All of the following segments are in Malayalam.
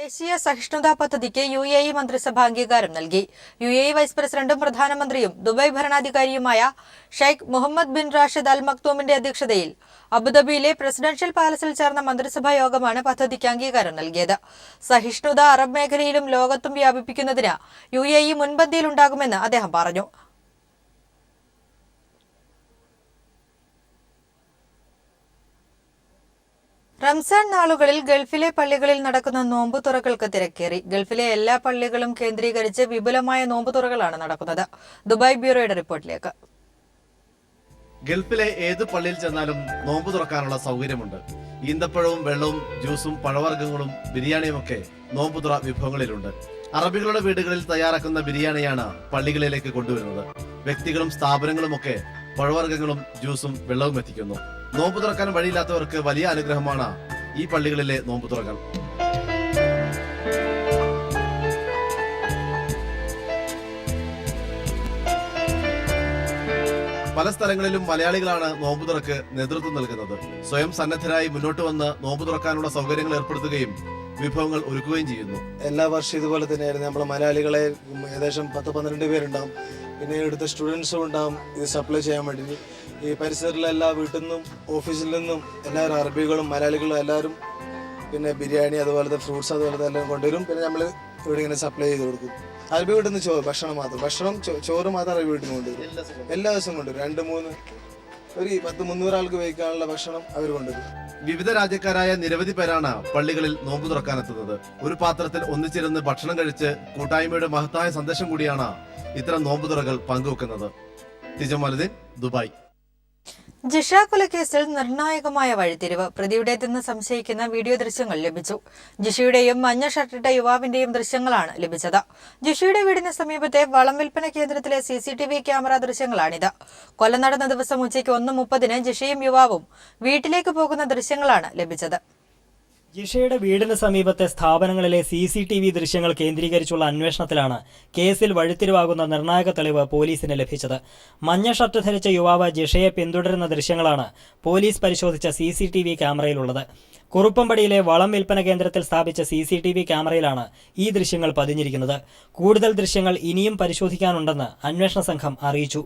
ദേശീയ സഹിഷ്ണുതാ പദ്ധതിക്ക് UAE മന്ത്രിസഭ അംഗീകാരം നൽകി. UAE വൈസ് പ്രസിഡന്റും പ്രധാനമന്ത്രിയും ദുബായ് ഭരണാധികാരിയുമായ Sheikh Mohammed bin Rashid Al മക്തൂമിന്റെ അധ്യക്ഷതയിൽ അബുദാബിയിലെ പ്രസിഡൻഷ്യൽ പാലസിൽ ചേർന്ന മന്ത്രിസഭാ യോഗമാണ് പദ്ധതിക്ക് അംഗീകാരം നൽകിയത്. സഹിഷ്ണുത അറബ് മേഖലയിലും ലോകത്തും വ്യാപിപ്പിക്കുന്നതിന് UAE മുൻപന്തിയിലുണ്ടാകുമെന്ന് അദ്ദേഹം പറഞ്ഞു. റംസാൻ നാളുകളിൽ ഗൾഫിലെ പള്ളികളിൽ നടക്കുന്ന നോമ്പുതുറകൾക്ക് തിരക്കേറി. ഗൾഫിലെ എല്ലാ പള്ളികളും കേന്ദ്രീകരിച്ച് വിപുലമായ നോമ്പുതുറകളാണ് നടക്കുന്നത്. ദുബായ് ബ്യൂറോയുടെ റിപ്പോർട്ടിലേക്ക്. ഗൾഫിലെ ഏത് പള്ളിയിൽ ചെന്നാലും നോമ്പ് തുറക്കാനുള്ള സൗകര്യമുണ്ട്. ഈന്തപ്പഴവും വെള്ളവും ജ്യൂസും പഴവർഗ്ഗങ്ങളും ബിരിയാണിയുമൊക്കെ നോമ്പുതുറ വിഭവങ്ങളിലുണ്ട്. അറബികളുടെ വീടുകളിൽ തയ്യാറാക്കുന്ന ബിരിയാണിയാണ് പള്ളികളിലേക്ക് കൊണ്ടുവരുന്നത്. വ്യക്തികളും സ്ഥാപനങ്ങളുമൊക്കെ പഴവർഗ്ഗങ്ങളും ജ്യൂസും വെള്ളവും എത്തിക്കുന്നു. നോമ്പ് തുറക്കാൻ വഴിയില്ലാത്തവർക്ക് വലിയ അനുഗ്രഹമാണ് ഈ പള്ളികളിലെ നോമ്പ് തുറകൾ. പല സ്ഥലങ്ങളിലും മലയാളികളാണ് നോമ്പ് തുറക്ക് നേതൃത്വം നൽകുന്നത്. സ്വയം സന്നദ്ധരായി മുന്നോട്ട് വന്ന് നോമ്പ് തുറക്കാനുള്ള സൗകര്യങ്ങൾ ഏർപ്പെടുത്തുകയും വിഭവങ്ങൾ ഒരുക്കുകയും ചെയ്യുന്നു. എല്ലാ വർഷവും ഇതുപോലെ തന്നെയായിരുന്നു. നമ്മൾ മലയാളികളെ ഏകദേശം 10-12 പേരുണ്ടാവും. പിന്നെ ഇവിടുത്തെ സ്റ്റുഡൻസും ഉണ്ടാവും ഇത് സപ്ലൈ ചെയ്യാൻ വേണ്ടി. ഈ പരിസരത്തിലെ എല്ലാ വീട്ടിൽ നിന്നും ഓഫീസിൽ നിന്നും എല്ലാവരും അറബികളും മലയാളികളും എല്ലാവരും പിന്നെ ബിരിയാണി അതുപോലത്തെ ഫ്രൂട്ട്സ് അതുപോലത്തെ എല്ലാം കൊണ്ടുവരും. പിന്നെ നമ്മൾ ഇവിടെ ഇങ്ങനെ സപ്ലൈ ചെയ്ത് കൊടുക്കും. അറബി വീട്ടിൽ നിന്ന് ഭക്ഷണം മാത്രം ചോറ് മാത്രം അറബി വീട്ടിൽ നിന്ന് കൊണ്ടുവരും. എല്ലാ ദിവസവും കൊണ്ടുവരും. 2-3 ഒരു 10-300 ആൾക്ക് ഉപയോഗിക്കാനുള്ള ഭക്ഷണം അവർ കൊണ്ടുവരും. വിവിധ രാജ്യക്കാരായ നിരവധി പേരാണ് പള്ളികളിൽ നോമ്പ് തുറക്കാനെത്തുന്നത്. ഒരു പാത്രത്തിൽ ഒന്നിച്ചിരുന്ന് ഭക്ഷണം കഴിച്ച് കൂട്ടായ്മയുടെ മഹത്തായ സന്ദേശം കൂടിയാണ് ഇത്തരം നോമ്പ് തുറകൾ പങ്കുവെക്കുന്നത്. തിജമലുദ്ദീൻ, ദുബായ്. ജിഷ കൊലക്കേസിൽ നിർണായകമായ വഴിത്തിരിവ്. പ്രതിയുടേതെന്ന് സംശയിക്കുന്ന വീഡിയോ ദൃശ്യങ്ങൾ ലഭിച്ചു. ജിഷയുടെയും മഞ്ഞ ഷർട്ടിട്ട യുവാവിന്റെയും ദൃശ്യങ്ങളാണ് ലഭിച്ചത്. ജിഷയുടെ വീടിന് സമീപത്തെ വളം വിൽപ്പന കേന്ദ്രത്തിലെ CCTV ക്യാമറ ദൃശ്യങ്ങളാണിത്. കൊല നടന്ന ദിവസം ഉച്ചയ്ക്ക് 1:30 ജിഷയും യുവാവും വീട്ടിലേക്ക് പോകുന്ന ദൃശ്യങ്ങളാണ് ലഭിച്ചത്. ജിഷയുടെ വീടിന് സമീപത്തെ സ്ഥാപനങ്ങളിലെ CCTV ദൃശ്യങ്ങൾ കേന്ദ്രീകരിച്ചുള്ള അന്വേഷണത്തിലാണ് കേസിൽ വഴിത്തിരിവാകുന്ന നിർണായക തെളിവ് പോലീസിന് ലഭിച്ചത്. മഞ്ഞ ഷർട്ട് ധരിച്ച യുവാവ് ജിഷയെ പിന്തുടരുന്ന ദൃശ്യങ്ങളാണ് പോലീസ് പരിശോധിച്ച CCTV ക്യാമറയിലുള്ളത്. കുറുപ്പമ്പടിയിലെ വളം വിൽപ്പന കേന്ദ്രത്തിൽ സ്ഥാപിച്ച CCTV ക്യാമറയിലാണ് ഈ ദൃശ്യങ്ങൾ പതിഞ്ഞിരിക്കുന്നത്. കൂടുതൽ ദൃശ്യങ്ങൾ ഇനിയും പരിശോധിക്കാനുണ്ടെന്ന് അന്വേഷണ സംഘം അറിയിച്ചു.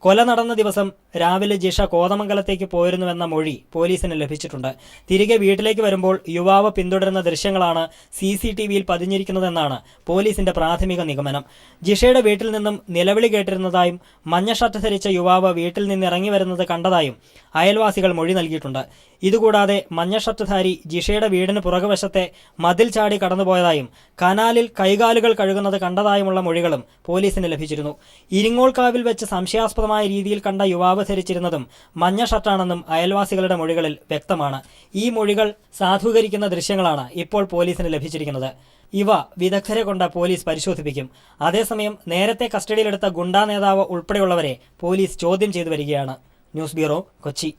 കൊല നടന്ന ദിവസം രാവിലെ ജിഷ കോതമംഗലത്തേക്ക് പോയിരുന്നുവെന്ന മൊഴി പോലീസിന് ലഭിച്ചിട്ടുണ്ട്. തിരികെ വീട്ടിലേക്ക് വരുമ്പോൾ യുവാവ് പിന്തുടരുന്ന ദൃശ്യങ്ങളാണ് CCTVയിൽ പതിഞ്ഞിരിക്കുന്നതെന്നാണ് പോലീസിന്റെ പ്രാഥമിക നിഗമനം. ജിഷയുടെ വീട്ടിൽ നിന്നും നിലവിളി കേട്ടിരുന്നതായും മഞ്ഞ ഷർട്ട് ധരിച്ച യുവാവ് വീട്ടിൽ നിന്ന് ഇറങ്ങി വരുന്നത് കണ്ടതായും അയൽവാസികൾ മൊഴി നൽകിയിട്ടുണ്ട്. ഇതുകൂടാതെ മഞ്ഞ ഷർട്ടുധാരി ജിഷയുടെ വീടിന് പുറകുവശത്തെ മതിൽ ചാടി കടന്നുപോയതായും കനാലിൽ കൈകാലുകൾ കഴുകുന്നത് കണ്ടതായുമുള്ള മൊഴികളും പോലീസിന് ലഭിച്ചിരുന്നു. ഇരിങ്ങോൾക്കാവിൽ വെച്ച് സംശയാസ്പദമായ രീതിയിൽ കണ്ട യുവാവ് ധരിച്ചിരുന്നതും മഞ്ഞ ഷർട്ടാണെന്നും അയൽവാസികളുടെ മൊഴികളിൽ വ്യക്തമാണ്. ഈ മൊഴികൾ സാധൂകരിക്കുന്ന ദൃശ്യങ്ങളാണ് ഇപ്പോൾ പോലീസിന് ലഭിച്ചിരിക്കുന്നത്. ഇവ വിദഗ്ധരെ കൊണ്ട് പോലീസ് പരിശോധിപ്പിക്കും. അതേസമയം നേരത്തെ കസ്റ്റഡിയിലെടുത്ത ഗുണ്ടാ നേതാവ് ഉൾപ്പെടെയുള്ളവരെ പോലീസ് ചോദ്യം ചെയ്തു വരികയാണ്. News bureau, Kochi.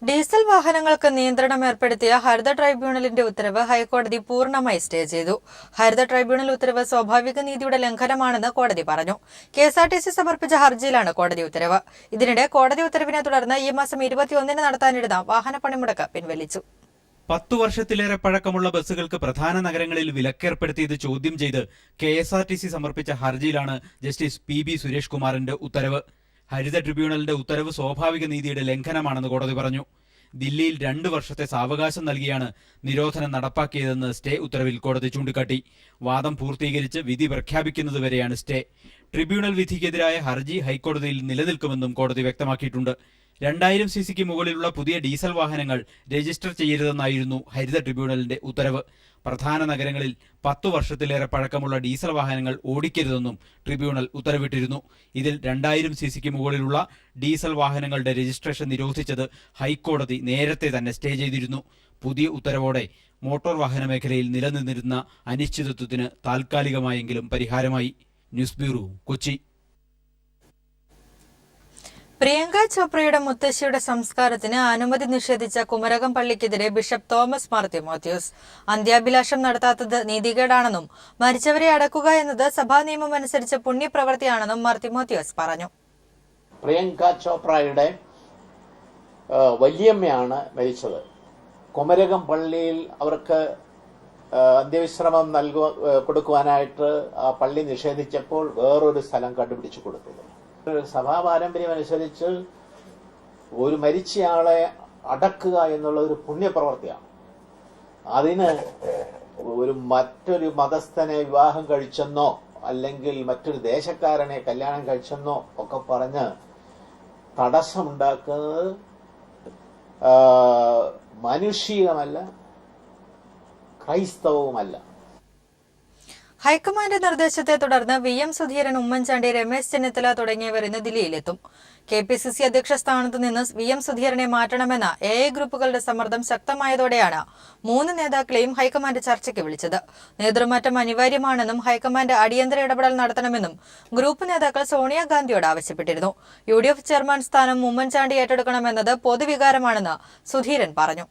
ഡീസൽ വാഹനങ്ങൾക്ക് നിയന്ത്രണം ഏർപ്പെടുത്തിയ ഹരിത ട്രൈബ്യൂണലിന്റെ ഉത്തരവ് ഹൈക്കോടതി പൂർണ്ണമായി സ്റ്റേ ചെയ്തു. ഹരിത ട്രൈബ്യൂണൽ ഉത്തരവ് സ്വാഭാവിക നീതിയുടെ ലംഘനമാണെന്ന് കോടതി പറഞ്ഞു. KSRTC സമർപ്പിച്ച ഹർജിയിലാണ് കോടതി ഉത്തരവ്. ഇതിനിടെ കോടതി ഉത്തരവിനെ തുടർന്ന് ഈ മാസം 21 നടത്താനിരുന്ന വാഹന പണിമുടക്ക് പിൻവലിച്ചു. 10 വർഷത്തിലേറെ പഴക്കമുള്ള ബസ്സുകൾക്ക് പ്രധാന നഗരങ്ങളിൽ വിലക്കേർപ്പെടുത്തിയത് ചോദ്യം ചെയ്ത് KSRTC സമർപ്പിച്ച ഹർജിയിലാണ് ജസ്റ്റിസ് PB സുരേഷ് കുമാറിന്റെ ഉത്തരവ്. ഹരിത ട്രിബ്യൂണലിന്റെ ഉത്തരവ് സ്വാഭാവിക നീതിയുടെ ലംഘനമാണെന്ന് കോടതി പറഞ്ഞു. ദില്ലിയിൽ 2 വർഷത്തെ സാവകാശം നൽകിയാണ് നിരോധനം നടപ്പാക്കിയതെന്ന് സ്റ്റേ ഉത്തരവിൽ കോടതി ചൂണ്ടിക്കാട്ടി. വാദം പൂർത്തീകരിച്ച് വിധി പ്രഖ്യാപിക്കുന്നതുവരെയാണ് സ്റ്റേ. ട്രിബ്യൂണൽ വിധിക്കെതിരായ ഹർജി ഹൈക്കോടതിയിൽ നിലനിൽക്കുമെന്നും കോടതി വ്യക്തമാക്കിയിട്ടുണ്ട്. 2000 cc മുകളിലുള്ള പുതിയ ഡീസൽ വാഹനങ്ങൾ രജിസ്റ്റർ ചെയ്യരുതെന്നായിരുന്നു ഹരിത ട്രിബ്യൂണലിന്റെ ഉത്തരവ്. പ്രധാന നഗരങ്ങളിൽ 10 വർഷത്തിലേറെ പഴക്കമുള്ള ഡീസൽ വാഹനങ്ങൾ ഓടിക്കരുതെന്നും ട്രിബ്യൂണൽ ഉത്തരവിട്ടിരുന്നു. ഇതിൽ 2000 cc മുകളിലുള്ള ഡീസൽ വാഹനങ്ങളുടെ രജിസ്ട്രേഷൻ നിരോധിച്ചത് ഹൈക്കോടതി നേരത്തെ തന്നെ സ്റ്റേ ചെയ്തിരുന്നു. പുതിയ ഉത്തരവോടെ മോട്ടോർ വാഹന മേഖലയിൽ നിലനിന്നിരുന്ന അനിശ്ചിതത്വത്തിന് താൽക്കാലികമായെങ്കിലും പരിഹാരമായി. News bureau, Kochi. പ്രിയങ്ക ചോപ്രയുടെ മുത്തശ്ശിയുടെ സംസ്കാരത്തിന് അനുമതി നിഷേധിച്ച കുമരകം പള്ളിക്കെതിരെ ബിഷപ്പ് തോമസ് മാർ തിമോത്തിയോസ് അന്ത്യാഭിലാഷം നടത്താത്തത് നീതികേടാണെന്നും മരിച്ചവരെ അടക്കുക എന്നത് സഭാ നിയമം അനുസരിച്ച് പുണ്യപ്രവൃത്തിയാണെന്നും മാർ തിമോത്തിയോസ് പറഞ്ഞു. പ്രിയങ്ക ചോപ്രയുടെ വലിയമ്മയാണ് മരിച്ചത്. കുമരകം പള്ളിയിൽ അവർക്ക് അന്ത്യവിശ്രമം കൊടുക്കുവാനായിട്ട് ആ പള്ളി നിഷേധിച്ചപ്പോൾ വേറൊരു സ്ഥലം കണ്ടുപിടിച്ചു കൊടുത്തത്. സഭാ പാരമ്പര്യം അനുസരിച്ച് ഒരു മരിച്ചയാളെ അടക്കുക എന്നുള്ള ഒരു പുണ്യപ്രവൃത്തിയാണ്. അതിന് മറ്റൊരു മതസ്ഥനെ വിവാഹം കഴിച്ചെന്നോ അല്ലെങ്കിൽ മറ്റൊരു ദേശക്കാരനെ കല്യാണം കഴിച്ചെന്നോ ഒക്കെ പറഞ്ഞ് തടസ്സമുണ്ടാക്കുന്നത് മാനുഷികമല്ല, ക്രൈസ്തവവുമല്ല. ഹൈക്കമാൻഡ് നിർദ്ദേശത്തെ തുടർന്ന് VM സുധീരൻ, ഉമ്മൻചാണ്ടി, രമേശ് ചെന്നിത്തല തുടങ്ങിയവർ ഇന്ന് ദില്ലിയിലെത്തും. KPCC അധ്യക്ഷ സ്ഥാനത്ത് നിന്ന് VM സുധീരനെ മാറ്റണമെന്ന AI ഗ്രൂപ്പുകളുടെ സമ്മർദ്ദം ശക്തമായതോടെയാണ് 3 നേതാക്കളെയും ഹൈക്കമാൻഡ് ചർച്ചയ്ക്ക് വിളിച്ചത്. നേതൃമാറ്റം അനിവാര്യമാണെന്നും ഹൈക്കമാൻഡ് അടിയന്തര ഇടപെടൽ നടത്തണമെന്നും ഗ്രൂപ്പ് നേതാക്കൾ സോണിയാഗാന്ധിയോട് ആവശ്യപ്പെട്ടിരുന്നു. UDF ചെയർമാൻ സ്ഥാനം ഉമ്മൻചാണ്ടി ഏറ്റെടുക്കണമെന്നത് പൊതുവികാരമാണെന്ന് സുധീരൻ പറഞ്ഞു.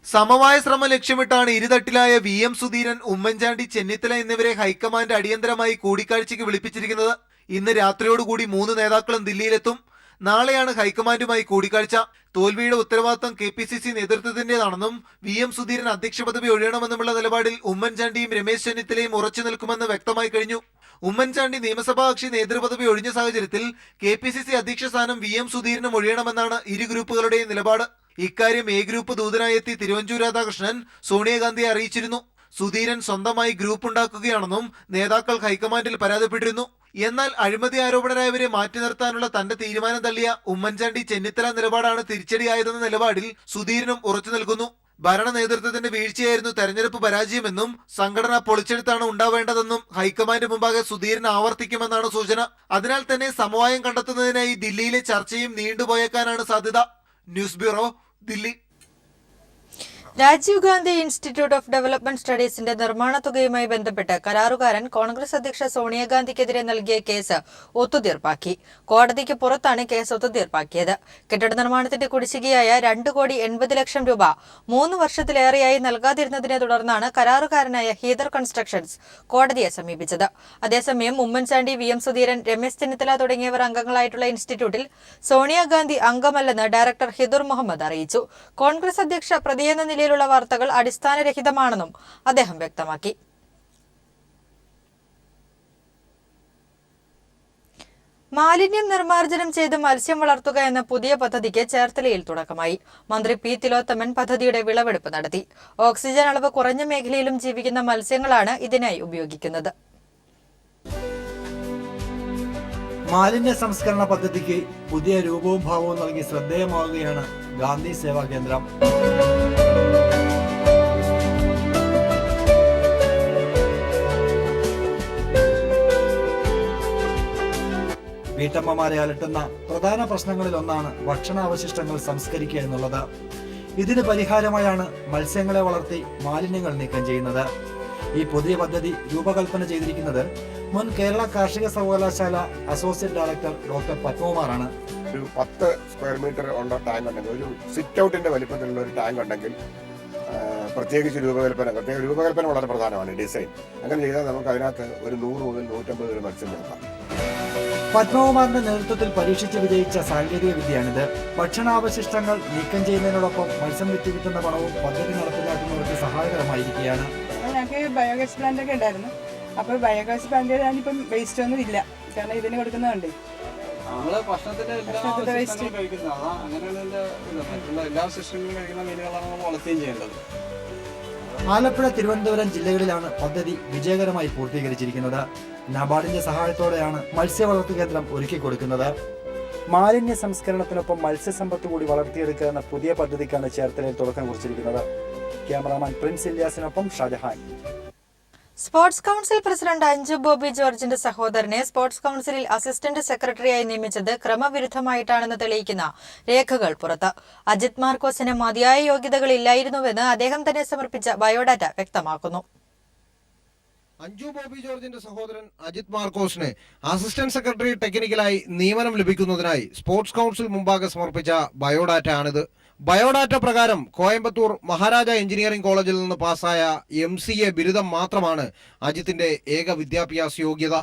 സമവായ ശ്രമം ലക്ഷ്യമിട്ടാണ് ഇരുതട്ടിലായ VM സുധീരൻ, ഉമ്മൻചാണ്ടി, ചെന്നിത്തല എന്നിവരെ ഹൈക്കമാൻഡ് അടിയന്തരമായി കൂടിക്കാഴ്ചയ്ക്ക് വിളിപ്പിച്ചിരിക്കുന്നത്. ഇന്ന് രാത്രിയോടുകൂടി 3 നേതാക്കളും ദില്ലിയിലെത്തും. നാളെയാണ് ഹൈക്കമാൻഡുമായി കൂടിക്കാഴ്ച. തോൽവിയുടെ ഉത്തരവാദിത്തം KPCC നേതൃത്വത്തിന്റേതാണെന്നും VM സുധീരൻ അധ്യക്ഷ പദവി ഒഴിയണമെന്നുമുള്ള നിലപാടിൽ ഉമ്മൻചാണ്ടിയും രമേശ് ചെന്നിത്തലയും ഉറച്ചു നിൽക്കുമെന്ന് വ്യക്തമായി കഴിഞ്ഞു. ഉമ്മൻചാണ്ടി നിയമസഭാ കക്ഷി നേതൃപദവി ഒഴിഞ്ഞ സാഹചര്യത്തിൽ KPCC അധ്യക്ഷ സ്ഥാനം VM സുധീരനും ഒഴിയണമെന്നാണ് ഇരു ഗ്രൂപ്പുകളുടെയും നിലപാട്. ഇക്കാര്യം A ഗ്രൂപ്പ് ദൂതനായി എത്തി തിരുവഞ്ചൂർ രാധാകൃഷ്ണൻ സോണിയാഗാന്ധിയെ അറിയിച്ചിരുന്നു. സുധീരൻ സ്വന്തമായി ഗ്രൂപ്പ് ഉണ്ടാക്കുകയാണെന്നും നേതാക്കൾ ഹൈക്കമാൻഡിൽ പരാതിപ്പെട്ടിരുന്നു. എന്നാൽ അഴിമതി ആരോപണരായവരെ മാറ്റി നിർത്താനുള്ള തന്റെ തീരുമാനം തള്ളിയ ഉമ്മൻചാണ്ടി, ചെന്നിത്തല നിലപാടാണ് തിരിച്ചടിയായതെന്ന നിലപാടിൽ സുധീരനും ഉറച്ചു നിൽക്കുന്നു. ഭരണ നേതൃത്വത്തിന്റെ വീഴ്ചയായിരുന്നു തെരഞ്ഞെടുപ്പ് പരാജയമെന്നും സംഘടന പൊളിച്ചെടുത്താണ് ഉണ്ടാവേണ്ടതെന്നും ഹൈക്കമാൻഡ് മുമ്പാകെ സുധീരൻ ആവർത്തിക്കുമെന്നാണ് സൂചന. അതിനാൽ തന്നെ സമവായം കണ്ടെത്തുന്നതിനായി ദില്ലിയിലെ ചർച്ചയും നീണ്ടുപോയേക്കാനാണ് സാധ്യത. News bureau, Delhi. Rajiv Gandhi Institute of Development സ്റ്റഡീസിന്റെ നിർമ്മാണ തുകയുമായി ബന്ധപ്പെട്ട് കരാറുകാരൻ കോൺഗ്രസ് അധ്യക്ഷ സോണിയാഗാന്ധിക്കെതിരെ നൽകിയ കേസ് ഒത്തുതീർപ്പാക്കി. കോടതിക്ക് പുറത്താണ് കേസ് ഒത്തുതീർപ്പാക്കിയത്. കെട്ടിട നിർമ്മാണത്തിന്റെ കുടിശ്ശികയായ 2,80,00,000 രൂപ 3 വർഷത്തിലേറെയായി നൽകാതിരുന്നതിനെ തുടർന്നാണ് കരാറുകാരനായ ഹീദർ കൺസ്ട്രക്ഷൻസ് കോടതിയെ സമീപിച്ചത്. അതേസമയം ഉമ്മൻചാണ്ടി, VM സുധീരൻ, രമേശ് ചെന്നിത്തല തുടങ്ങിയവർ അംഗങ്ങളായിട്ടുള്ള ഇൻസ്റ്റിറ്റ്യൂട്ടിൽ സോണിയാഗാന്ധി അംഗമല്ലെന്ന് ഡയറക്ടർ ഹിദുർ മുഹമ്മദ് അറിയിച്ചു. കോൺഗ്രസ് അധ്യക്ഷ പ്രതിയെന്ന നിലയിലുള്ള വാർത്തകൾ അടിസ്ഥാനരഹിതമാണെന്നും അദ്ദേഹം വ്യക്തമാക്കി. മാലിന്യം നിർമ്മാർജ്ജനം ചെയ്ത് മത്സ്യം വളർത്തുക എന്ന പുതിയ പദ്ധതിക്ക് ചേർത്തലയിൽ തുടക്കമായി. മന്ത്രി P. തിലോത്തമൻ പദ്ധതിയുടെ വിളവെടുപ്പ് നടത്തി. ഓക്സിജൻ അളവ് കുറഞ്ഞ മേഖലയിലും ജീവിക്കുന്ന മത്സ്യങ്ങളാണ് ഇതിനായി ഉപയോഗിക്കുന്നത്. മാലിന്യ സംസ്കരണ പദ്ധതിക്ക് പുതിയ രൂപവും ഭാവവും നൽകി ശ്രദ്ധേയമാവുകയാണ് ഗാന്ധി സേവാ കേന്ദ്രം. വീട്ടമ്മമാരെ അലട്ടുന്ന പ്രധാന പ്രശ്നങ്ങളിൽ ഒന്നാണ് ഭക്ഷണാവശിഷ്ടങ്ങൾ സംസ്കരിക്കുക എന്നുള്ളത്. ഇതിന് പരിഹാരമായാണ് മത്സ്യങ്ങളെ വളർത്തി മാലിന്യങ്ങൾ നീക്കം ചെയ്യുന്നത്. ഈ പുതിയ പദ്ധതി രൂപകൽപ്പന ചെയ്തിരിക്കുന്നത് മുൻ കേരള കാർഷിക സർവകലാശാല അസോസിയേറ്റ് ഡയറക്ടർ ഡോക്ടർ പത്മകുമാറാണ്. ഒരു 10 സ്ക്വയർ മീറ്റർ ഉള്ള ടാങ്ക് ഉണ്ടെങ്കിൽ, ഒരു സിറ്റ് ഔട്ടിന്റെ വലിപ്പത്തിലുള്ള ഒരു ടാങ്ക് ഉണ്ടെങ്കിൽ പ്രത്യേകിച്ച് രൂപകൽപ്പന വളരെ പ്രധാനമാണ്. ഡിസൈൻ അങ്ങനെ ചെയ്താൽ നമുക്ക് അതിനകത്ത് ഒരു 100 മുതൽ 150 വരെ മത്സ്യം നോക്കാം. പത്മകുമാറിന്റെ നേതൃത്വത്തിൽ പരീക്ഷിച്ച് വിജയിച്ച സാങ്കേതിക വിദ്യയാണിത്. ഭക്ഷണാവശിഷ്ടങ്ങൾ നീക്കം ചെയ്യുന്നതിനോടൊപ്പം മത്സ്യം വിറ്റ് കിട്ടുന്ന പണവും പദ്ധതി നടപ്പിലാക്കുന്നവർക്ക് സഹായകരമായിരിക്കുകയാണ്. ഞങ്ങൾക്ക് ബയോഗ്യാസ് പ്ലാന്റ് ഒക്കെ ഉണ്ടായിരുന്നു. അപ്പോൾ ബയോഗ്യാസ് പ്ലാന്റ് ഞാനിപ്പം വേസ്റ്റ് ഒന്നും ഇല്ല, കാരണം ഇതിന് കൊടുക്കുന്നതുണ്ട്. ആലപ്പുഴ, തിരുവനന്തപുരം ജില്ലകളിലാണ് പദ്ധതി വിജയകരമായി പൂർത്തീകരിച്ചിരിക്കുന്നത്. നബാർഡിന്റെ സഹായത്തോടെയാണ് മത്സ്യവളർത്തു കേന്ദ്രം ഒരുക്കി കൊടുക്കുന്നത്. മാലിന്യ സംസ്കരണത്തിനൊപ്പം മത്സ്യസമ്പത്ത് കൂടി വളർത്തിയെടുക്കുക എന്ന പുതിയ പദ്ധതിക്കാണ് ചേർത്തലയിൽ തുടക്കം കുറിച്ചിരിക്കുന്നത്. ക്യാമറാമാൻ പ്രിൻസ് ഇല്യാസിനൊപ്പം Shajahan. Sports council president Anju Bobby ജോർജിന്റെ സഹോദരനെ സ്പോർട്സ് കൌൺസിലിൽ അസിസ്റ്റന്റ് സെക്രട്ടറിയായി നിയമിച്ചത് ക്രമവിരുദ്ധമായിട്ടാണെന്ന് തെളിയിക്കുന്ന രേഖകൾ പുറത്ത്. അജിത് മാർക്കോസിന് മതിയായ യോഗ്യതകളില്ലായിരുന്നുവെന്ന് അദ്ദേഹം തന്നെ സമർപ്പിച്ച ബയോഡാറ്റ വ്യക്തമാക്കുന്നു. അഞ്ജു ബോബി ജോർജിന്റെ സഹോദരൻ അജിത് മാർക്കോസിന് അസിസ്റ്റന്റ് സെക്രട്ടറി ടെക്നിക്കലായി നിയമനം ലഭിക്കുന്നതിനായി സ്പോർട്സ് കൌൺസിൽ മുമ്പാകെ സമർപ്പിച്ച ബയോഡാറ്റ ആണിത്. ബയോഡാറ്റ പ്രകാരം കോയമ്പത്തൂർ മഹാരാജ എഞ്ചിനീയറിംഗ് കോളേജിൽ നിന്ന് പാസ്സായ MCA ബിരുദം മാത്രമാണ് അജിത്തിന്റെ ഏക വിദ്യാഭ്യാസ യോഗ്യത.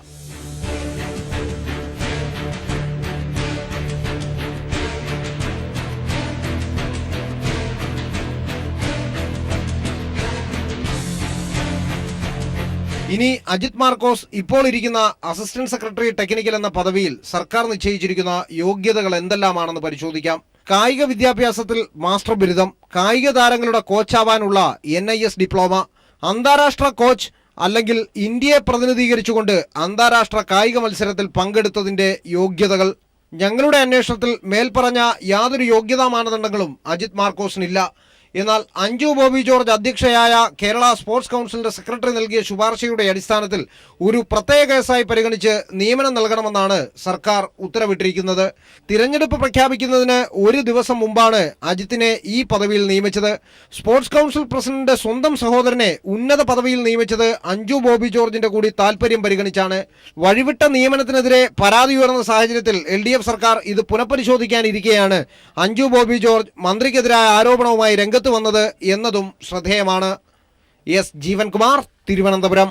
ഇനി അജിത് മാർക്കോസ് ഇപ്പോൾ ഇരിക്കുന്ന അസിസ്റ്റന്റ് സെക്രട്ടറി ടെക്നിക്കൽ എന്ന പദവിയിൽ സർക്കാർ നിശ്ചയിച്ചിരിക്കുന്ന യോഗ്യതകൾ എന്തെല്ലാമാണെന്ന് പരിശോധിക്കാം. കായിക വിദ്യാഭ്യാസത്തിൽ മാസ്റ്റർ ബിരുദം, കായിക താരങ്ങളുടെ കോച്ചാവാനുള്ള NIS ഡിപ്ലോമ, അന്താരാഷ്ട്ര കോച്ച് അല്ലെങ്കിൽ ഇന്ത്യയെ പ്രതിനിധീകരിച്ചുകൊണ്ട് അന്താരാഷ്ട്ര കായിക മത്സരത്തിൽ പങ്കെടുത്തതിന്റെ യോഗ്യതകൾ. ഞങ്ങളുടെ അന്വേഷണത്തിൽ മേൽപ്പറഞ്ഞ യാതൊരു യോഗ്യതാ മാനദണ്ഡങ്ങളും അജിത് മാർക്കോസിനില്ല. എന്നാൽ അഞ്ജു ബോബി ജോർജ് അധ്യക്ഷയായ കേരള സ്പോർട്സ് കൗൺസിലിന്റെ സെക്രട്ടറി നൽകിയ ശുപാർശയുടെ അടിസ്ഥാനത്തിൽ ഒരു പ്രത്യേക കേസായി പരിഗണിച്ച് നിയമനം നൽകണമെന്നാണ് സർക്കാർ ഉത്തരവിട്ടിരിക്കുന്നത്. തിരഞ്ഞെടുപ്പ് പ്രഖ്യാപിക്കുന്നതിന് ഒരു ദിവസം മുമ്പാണ് അജിത്തിനെ ഈ പദവിയിൽ നിയമിച്ചത്. സ്പോർട്സ് കൗൺസിൽ പ്രസിഡന്റ് സ്വന്തം സഹോദരനെ ഉന്നത പദവിയിൽ നിയമിച്ചത് അഞ്ജു ബോബി ജോർജിന്റെ കൂടി താൽപര്യം പരിഗണിച്ചാണ്. വഴിവിട്ട നിയമനത്തിനെതിരെ പരാതി ഉയർന്ന സാഹചര്യത്തിൽ LDF സർക്കാർ ഇത് പുനഃപരിശോധിക്കാനിരിക്കെയാണ് അഞ്ജു ബോബി ജോർജ് മന്ത്രിക്കെതിരായ ആരോപണവുമായി രംഗത്ത് വന്നത് എന്നതും ശ്രദ്ധേയമാണ്. ജീവൻകുമാർ, തിരുവനന്തപുരം.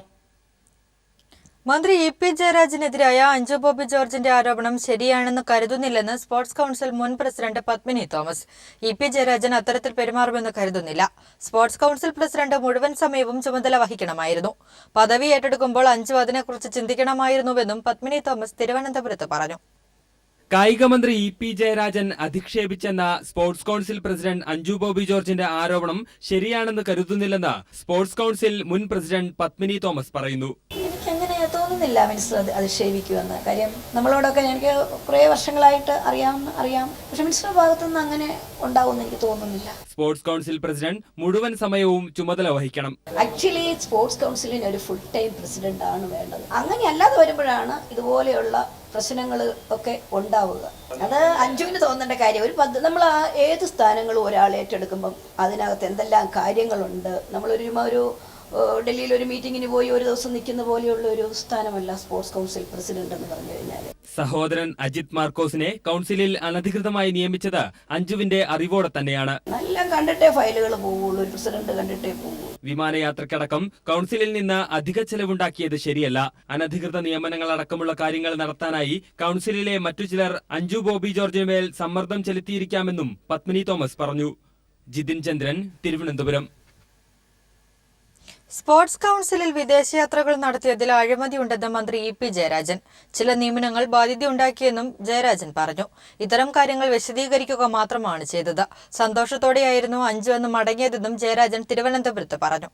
മന്ത്രി EP ജയരാജനെതിരായ അഞ്ജു ബോബി ജോർജിന്റെ ആരോപണം ശരിയാണെന്ന് കരുതുന്നില്ലെന്ന് സ്പോർട്സ് കൌൺസിൽ മുൻ president Padmini Thomas. EP Jayarajan അത്തരത്തിൽ പെരുമാറുമെന്ന് കരുതുന്നില്ല. സ്പോർട്സ് കൌൺസിൽ പ്രസിഡന്റ് മുഴുവൻ സമയവും ചുമതല വഹിക്കണമായിരുന്നു. പദവി ഏറ്റെടുക്കുമ്പോൾ അഞ്ജു അതിനെക്കുറിച്ച് ചിന്തിക്കണമായിരുന്നുവെന്നും പത്മിനി തോമസ് തിരുവനന്തപുരത്ത് പറഞ്ഞു. കായികമന്ത്രി EP ജയരാജൻ അധിക്ഷേപിച്ചെന്ന sports council president Anju Bobby ജോർജിന്റെ ആരോപണം ശരിയാണെന്ന് കരുതുന്നില്ലെന്ന് സ്പോർട്സ് കൌൺസിൽ മുൻ പ്രസിഡന്റ് പത്മിനി തോമസ് പറയുന്നു. എനിക്കങ്ങനെ തോന്നുന്നില്ല മിനിസ്റ്റർ അധിക്ഷേപിക്കുമെന്ന്. കാര്യം നമ്മളോടൊക്കെ എനിക്ക് കുറേ വർഷങ്ങളായിട്ട് അറിയാം. പക്ഷെ മിനിസ്റ്ററുടെ ഭാഗത്തുനിന്ന് അങ്ങനെ ഉണ്ടാവുമെന്ന് എനിക്ക് തോന്നുന്നില്ല. സ്പോർട്സ് കൌൺസിൽ പ്രസിഡന്റ് മുഴുവൻ സമയവും ചുമതല വഹിക്കണം. ആക്ച്വലി സ്പോർട്സ് കൌൺസിലിന് ഒരു ഫുൾ ടൈം പ്രസിഡന്റ് ആണ് വേണ്ടത്. അങ്ങനെ അല്ലാതെ വരുമ്പോഴാണ് ഇതുപോലെയുള്ള പ്രശ്നങ്ങൾ ഒക്കെ ഉണ്ടാവുക. അത് അഞ്ജുവിന് തോന്നേണ്ട കാര്യം. നമ്മൾ ഏത് സ്ഥാനങ്ങളും ഒരാൾ ഏറ്റെടുക്കുമ്പം അതിനകത്ത് എന്തെല്ലാം കാര്യങ്ങളുണ്ട്. നമ്മളൊരു ഡൽഹിയിൽ ഒരു മീറ്റിങ്ങിന് പോയി ഒരു ദിവസം നിൽക്കുന്ന പോലെയുള്ള ഒരു സ്ഥാനമല്ല സ്പോർട്സ് കൗൺസിൽ പ്രസിഡന്റ് എന്ന് പറഞ്ഞു കഴിഞ്ഞാൽ. സഹോദരൻ അജിത് മാർക്കോസിനെ കൌൺസിലിൽ അനധികൃതമായി നിയമിച്ചത് അഞ്ജുവിന്റെ അറിവോടെ തന്നെയാണ്. എല്ലാം കണ്ടിട്ടേ ഫയലുകൾ പോവുള്ളൂ, ഒരു പ്രസിഡന്റ് കണ്ടിട്ടേ പോവൂ. വിമാനയാത്രക്കടക്കം കൌൺസിലിൽ നിന്ന് അധിക ചെലവുണ്ടാക്കിയത് ശരിയല്ല. അനധികൃത നിയമനങ്ങളടക്കമുള്ള കാര്യങ്ങൾ നടത്താനായി കൌൺസിലിലെ മറ്റു ചിലർ അഞ്ജു ബോബി ജോർജിനുമേൽ സമ്മർദ്ദം ചെലുത്തിയിരിക്കാമെന്നും പത്മിനി തോമസ് പറഞ്ഞു. ജിതിൻ ചന്ദ്രൻ, തിരുവനന്തപുരം. സ്പോർട്സ് കൌൺസിലിൽ വിദേശയാത്രകൾ നടത്തിയതിൽ അഴിമതിയുണ്ടെന്ന് മന്ത്രി EP ജയരാജൻ. ചില നിയമനങ്ങൾ ബാധ്യതയുണ്ടാക്കിയെന്നും ജയരാജൻ പറഞ്ഞു. ഇത്തരം കാര്യങ്ങൾ വിശദീകരിക്കുക മാത്രമാണ് ചെയ്തത്. സന്തോഷത്തോടെയായിരുന്നു അഞ്ജു എന്ന് മടങ്ങിയതെന്നും ജയരാജൻ തിരുവനന്തപുരത്ത് പറഞ്ഞു.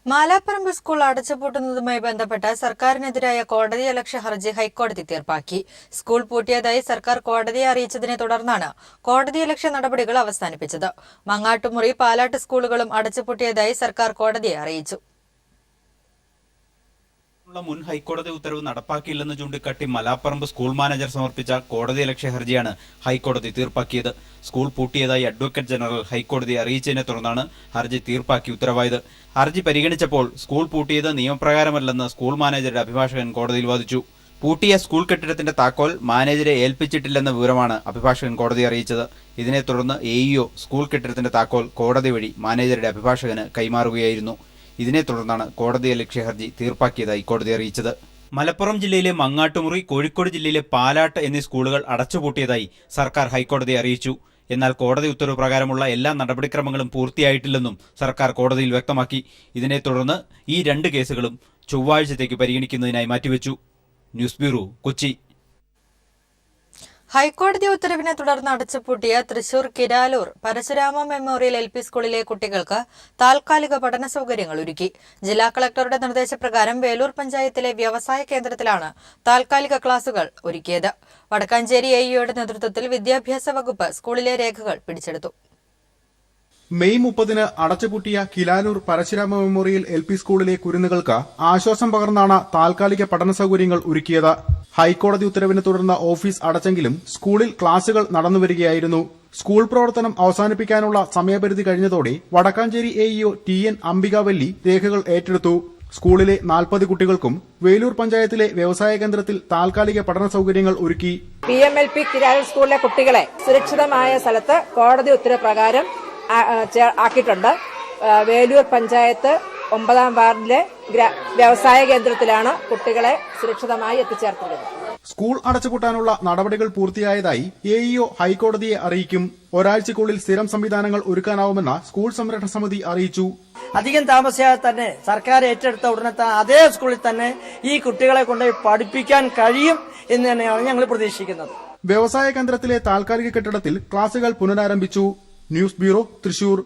മാലാപ്പറമ്പ് സ്കൂൾ അടച്ചുപൂട്ടുന്നതുമായി ബന്ധപ്പെട്ട് സർക്കാരിനെതിരായ കോടതിയലക്ഷ്യ ഹർജി ഹൈക്കോടതി തീർപ്പാക്കി. സ്കൂൾ പൂട്ടിയതായി സർക്കാർ കോടതിയെ അറിയിച്ചതിനെ തുടർന്നാണ് കോടതിയലക്ഷ്യ നടപടികൾ അവസാനിപ്പിച്ചത്. മങ്ങാട്ടുമുറി, പാലാട്ട് സ്കൂളുകളും അടച്ചുപൂട്ടിയതായി സർക്കാർ കോടതിയെ അറിയിച്ചു. മുൻ ഹൈക്കോടതി ഉത്തരവ് നടപ്പാക്കിയില്ലെന്ന് ചൂണ്ടിക്കാട്ടി മലാപ്പറമ്പ് സ്കൂൾ മാനേജർ സമർപ്പിച്ച കോടതിയലക്ഷ്യ ഹർജിയാണ് ഹൈക്കോടതി തീർപ്പാക്കിയത്. സ്കൂൾ പൂട്ടിയതായി അഡ്വക്കേറ്റ് ജനറൽ ഹൈക്കോടതിയെ അറിയിച്ചതിനെ തുടർന്നാണ് ഹർജി തീർപ്പാക്കി ഉത്തരവായത്. ഹർജി പരിഗണിച്ചപ്പോൾ സ്കൂൾ പൂട്ടിയത് നിയമപ്രകാരമല്ലെന്ന് സ്കൂൾ മാനേജറുടെ അഭിഭാഷകൻ കോടതിയിൽ വാദിച്ചു. പൂട്ടിയ സ്കൂൾ കെട്ടിടത്തിന്റെ താക്കോൽ മാനേജരെ ഏൽപ്പിച്ചിട്ടില്ലെന്ന വിവരമാണ് അഭിഭാഷകൻ കോടതിയെ അറിയിച്ചത്. ഇതിനെ തുടർന്ന് AEO സ്കൂൾ കെട്ടിടത്തിന്റെ താക്കോൽ കോടതി വഴി മാനേജറുടെ അഭിഭാഷകന് കൈമാറുകയായിരുന്നു. ഇതിനെ തുടർന്നാണ് കോടതിയലക്ഷ്യ ഹർജി തീർപ്പാക്കിയതായി കോടതി അറിയിച്ചത്. മലപ്പുറം ജില്ലയിലെ മങ്ങാട്ടുമുറി, കോഴിക്കോട് ജില്ലയിലെ പാലാട്ട് എന്നീ സ്കൂളുകൾ അടച്ചുപൂട്ടിയതായി സർക്കാർ ഹൈക്കോടതിയെ അറിയിച്ചു. എന്നാൽ കോടതി ഉത്തരവ് പ്രകാരമുള്ള എല്ലാ നടപടിക്രമങ്ങളും പൂർത്തിയായിട്ടില്ലെന്നും സർക്കാർ കോടതിയിൽ വ്യക്തമാക്കി. ഇതിനെ തുടർന്ന് ഈ 2 കേസുകളും ചൊവ്വാഴ്ചത്തേക്ക് പരിഗണിക്കുന്നതിനായി മാറ്റിവെച്ചു. News bureau, Kochi. ഹൈക്കോടതി ഉത്തരവിനെ തുടർന്ന് അടച്ചുപൂട്ടിയ തൃശൂർ കിരാലൂർ പരശുരാമ മെമ്മോറിയൽ LP സ്കൂളിലെ കുട്ടികൾക്ക് താൽക്കാലിക പഠന സൗകര്യങ്ങൾ ഒരുക്കി. ജില്ലാ കളക്ടറുടെ നിർദ്ദേശപ്രകാരം വേലൂർ പഞ്ചായത്തിലെ വ്യവസായ കേന്ദ്രത്തിലാണ് താൽക്കാലിക ക്ലാസുകൾ ഒരുക്കിയത്. വടക്കാഞ്ചേരി AEOയുടെ നേതൃത്വത്തിൽ വിദ്യാഭ്യാസ വകുപ്പ് സ്കൂളിലെ രേഖകൾ പിടിച്ചെടുത്തു. മെയ് 30-ന് അടച്ചുപൂട്ടിയ കിലാലൂർ പരശുരാമ മെമ്മോറിയൽ LP സ്കൂളിലെ കുരുന്നുകൾക്ക് ആശ്വാസം പകർന്നാണ് താൽക്കാലിക പഠന സൗകര്യങ്ങൾ ഒരുക്കിയത്. ഹൈക്കോടതി ഉത്തരവിനെ തുടർന്ന് ഓഫീസ് അടച്ചെങ്കിലും സ്കൂളിൽ ക്ലാസുകൾ നടന്നുവരികയായിരുന്നു. സ്കൂൾ പ്രവർത്തനം അവസാനിപ്പിക്കാനുള്ള സമയപരിധി കഴിഞ്ഞതോടെ വടക്കാഞ്ചേരി AEO TN അംബികാവല്ലി രേഖകൾ ഏറ്റെടുത്തു. സ്കൂളിലെ 40 കുട്ടികൾക്കും വേലൂർ പഞ്ചായത്തിലെ വ്യവസായ കേന്ദ്രത്തിൽ താൽക്കാലിക പഠന സൗകര്യങ്ങൾ ഒരുക്കി. PMLP കിരാലൂർ സ്കൂളിലെ കുട്ടികളെ സുരക്ഷിതമായ സ്ഥലത്ത് കോടതി ഉത്തരവ് പ്രകാരം ആക്കിയിട്ടുണ്ട്. വേലൂർ പഞ്ചായത്ത് 9-ാം വാർഡിലെ വ്യവസായ കേന്ദ്രത്തിലാണ് കുട്ടികളെ സുരക്ഷിതമായി എത്തിച്ചേർത്തിരിക്കുന്നത്. സ്കൂൾ അടച്ചുപൂട്ടാനുള്ള നടപടികൾ പൂർത്തിയായതായി എഇഒ ഹൈക്കോടതിയെ അറിയിക്കും. ഒരാഴ്ചയ്ക്കുള്ളിൽ സ്ഥിരം സംവിധാനങ്ങൾ ഒരുക്കാനാവുമെന്ന് സ്കൂൾ സംരക്ഷണ സമിതി അറിയിച്ചു. അധികം താമസിയാതെ തന്നെ സർക്കാർ ഏറ്റെടുത്ത ഉടനെ അതേ സ്കൂളിൽ തന്നെ ഈ കുട്ടികളെ കൊണ്ട് പഠിപ്പിക്കാൻ കഴിയും എന്ന് തന്നെയാണ് ഞങ്ങൾ പ്രതീക്ഷിക്കുന്നത്. വ്യവസായ കേന്ദ്രത്തിലെ താൽക്കാലിക കെട്ടിടത്തിൽ ക്ലാസുകൾ പുനരാരംഭിച്ചു. News bureau, Thrissur.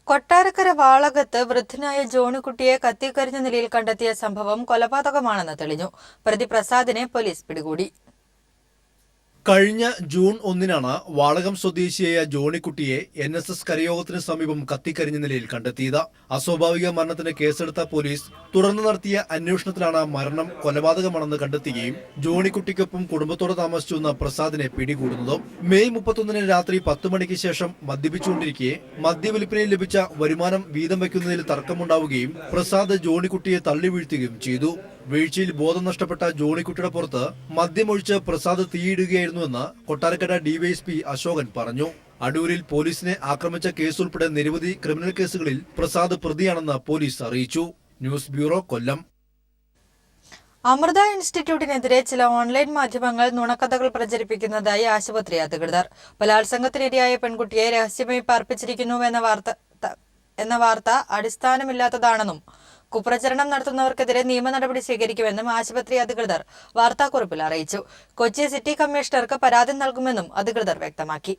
കൊട്ടാരക്കര വാളകത്ത് വൃദ്ധനായ ജോണിക്കുട്ടിയെ കത്തിക്കരിഞ്ഞ നിലയിൽ കണ്ടെത്തിയ സംഭവം കൊലപാതകമാണെന്ന് തെളിഞ്ഞു. പ്രതി പ്രസാദിനെ പോലീസ് പിടികൂടി. കഴിഞ്ഞ ജൂൺ 1-നാണ് വാളകം സ്വദേശിയായ ജോണിക്കുട്ടിയെ NSS കരയോഗത്തിന് സമീപം കത്തിക്കരിഞ്ഞ നിലയിൽ കണ്ടെത്തിയത്. അസ്വാഭാവിക മരണത്തിന് കേസെടുത്ത പോലീസ് തുടർന്ന് നടത്തിയ അന്വേഷണത്തിലാണ് മരണം കൊലപാതകമാണെന്ന് കണ്ടെത്തുകയും ജോണിക്കുട്ടിക്കൊപ്പം കുടുംബത്തോടെ താമസിച്ചുവെന്ന പ്രസാദിനെ പിടികൂടുന്നത്. മെയ് 31-ന് രാത്രി 10 മണിക്ക് ശേഷം മദ്യപിച്ചുകൊണ്ടിരിക്കെ മദ്യവിൽപ്പനയിൽ ലഭിച്ച വരുമാനം വീതം വയ്ക്കുന്നതിൽ തർക്കമുണ്ടാവുകയും പ്രസാദ് ജോണിക്കുട്ടിയെ തള്ളി വീഴ്ത്തുകയും ചെയ്തു. വീഴ്ചയിൽ ബോധം നഷ്ടപ്പെട്ട ജോണിക്കുട്ടിയുടെ പുറത്ത് മദ്യമൊഴിച്ച് പ്രസാദ് തീയിടുകയായിരുന്നുവെന്ന് കൊട്ടാരക്കര ഡിവൈഎസ്പി അശോകൻ പറഞ്ഞു. അടൂരിൽ പോലീസിനെ ആക്രമിച്ച കേസുൾപ്പെടെ നിരവധി ക്രിമിനൽ കേസുകളിൽ പ്രസാദ് പ്രതിയാണെന്ന് പോലീസ് അറിയിച്ചു. ന്യൂസ് ബ്യൂറോ, കൊല്ലം. അമൃത ഇൻസ്റ്റിറ്റ്യൂട്ടിനെതിരെ ചില ഓൺലൈൻ മാധ്യമങ്ങൾ നുണക്കഥകൾ പ്രചരിപ്പിക്കുന്നതായി ആശുപത്രി അധികൃതർ. ബലാത്സംഗത്തിനിരയായ പെൺകുട്ടിയെ രഹസ്യമായി പാർപ്പിച്ചിരിക്കുന്നുവെന്ന വാർത്ത അടിസ്ഥാനമില്ലാത്തതാണെന്നും കുപ്രചരണം നടത്തുന്നവർക്കെതിരെ നിയമ നടപടി സ്വീകരിക്കുമെന്നും ആശുപത്രി അധികൃതർ വാർത്താക്കുറിപ്പിൽ അറിയിച്ചു. കൊച്ചി സിറ്റി കമ്മീഷണർക്ക് പരാതി നൽകുമെന്നും അധികൃതർ വ്യക്തമാക്കി.